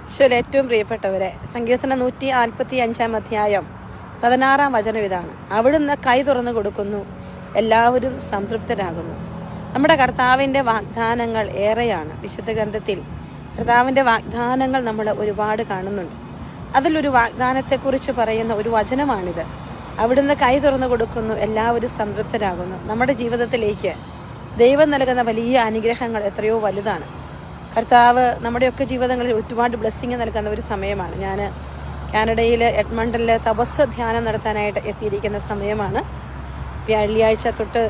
ഈശോയിൽ ഏറ്റവും പ്രിയപ്പെട്ടവരെ, സങ്കീർത്തനം 145 അധ്യായം 16 വചനം ഇതാണ്: അവിടുന്ന് കൈ തുറന്നു കൊടുക്കുന്നു, എല്ലാവരും സംതൃപ്തരാകുന്നു. നമ്മുടെ കർത്താവിൻ്റെ വാഗ്ദാനങ്ങൾ ഏറെയാണ്. വിശുദ്ധ ഗ്രന്ഥത്തിൽ കർത്താവിൻ്റെ വാഗ്ദാനങ്ങൾ നമ്മൾ ഒരുപാട് കാണുന്നുണ്ട്. അതിലൊരു വാഗ്ദാനത്തെക്കുറിച്ച് പറയുന്ന ഒരു വചനമാണിത്. അവിടുന്ന് കൈ തുറന്നു കൊടുക്കുന്നു, എല്ലാവരും സംതൃപ്തരാകുന്നു. നമ്മുടെ ജീവിതത്തിലേക്ക് ദൈവം നൽകുന്ന വലിയ അനുഗ്രഹങ്ങൾ എത്രയോ വലുതാണ്. കർത്താവ് നമ്മുടെയൊക്കെ ജീവിതങ്ങളിൽ ഒരുപാട് ബ്ലെസ്സിങ് നൽകുന്ന ഒരു സമയമാണ്. ഞാൻ കാനഡയിൽ എഡ്മണ്ടനിൽ തപസ് ധ്യാനം നടത്താനായിട്ട് എത്തിയിരിക്കുന്ന സമയമാണ്. വെള്ളിയാഴ്ച തൊട്ട്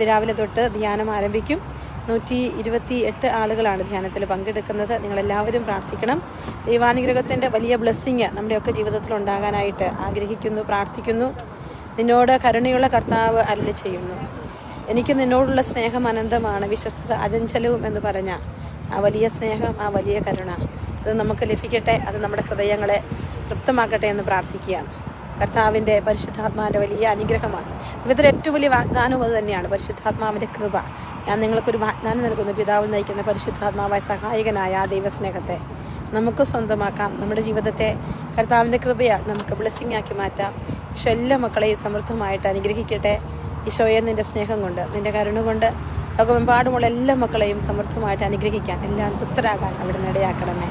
രാവിലെ തൊട്ട് ധ്യാനം ആരംഭിക്കും. 128 ആളുകളാണ് ധ്യാനത്തിൽ പങ്കെടുക്കുന്നത്. നിങ്ങളെല്ലാവരും പ്രാർത്ഥിക്കണം. ദൈവാനുഗ്രഹത്തിൻ്റെ വലിയ ബ്ലെസ്സിങ് നമ്മുടെയൊക്കെ ജീവിതത്തിൽ ഉണ്ടാകാനായിട്ട് ആഗ്രഹിക്കുന്നു, പ്രാർത്ഥിക്കുന്നു. നിന്നോട് കരുണയുള്ള കർത്താവ് അരുളി ചെയ്യുന്നു: എനിക്ക് നിന്നോടുള്ള സ്നേഹം അനന്തമാണ്, വിശ്വസ്തത അചഞ്ചലവും എന്ന് പറഞ്ഞ ആ വലിയ സ്നേഹം, ആ വലിയ കരുണ അത് നമുക്ക് ലഭിക്കട്ടെ. അത് നമ്മുടെ ഹൃദയങ്ങളെ തൃപ്തമാക്കട്ടെ എന്ന് പ്രാർത്ഥിക്കുകയാണ്. കർത്താവിൻ്റെ പരിശുദ്ധാത്മാവിൻ്റെ വലിയ അനുഗ്രഹമാണ്. ഇവരുടെ ഏറ്റവും വലിയ വാഗ്ദാനവും അത് തന്നെയാണ്, പരിശുദ്ധാത്മാവിൻ്റെ കൃപ. ഞാൻ നിങ്ങൾക്കൊരു വാഗ്ദാനം നൽകുന്നു. പിതാവ് നയിക്കുന്ന പരിശുദ്ധാത്മാവായ സഹായകനായ ആ ദൈവസ്നേഹത്തെ നമുക്ക് സ്വന്തമാക്കാം. നമ്മുടെ ജീവിതത്തെ കർത്താവിൻ്റെ കൃപയാൽ നമുക്ക് ബ്ലെസ്സിങ് ആക്കി മാറ്റാം. ഈശോ എല്ലാ മക്കളെയും സമൃദ്ധമായിട്ട് അനുഗ്രഹിക്കട്ടെ. ഈശോയെ, നിൻ്റെ സ്നേഹം കൊണ്ട്, നിൻ്റെ കരുണ കൊണ്ട് ലോകമെമ്പാടുമുള്ള എല്ലാ മക്കളെയും സമൃദ്ധമായിട്ട് അനുഗ്രഹിക്കാൻ, എല്ലാം തൃപ്തരാകാൻ അവിടുന്ന് ഇടയാക്കണമേ.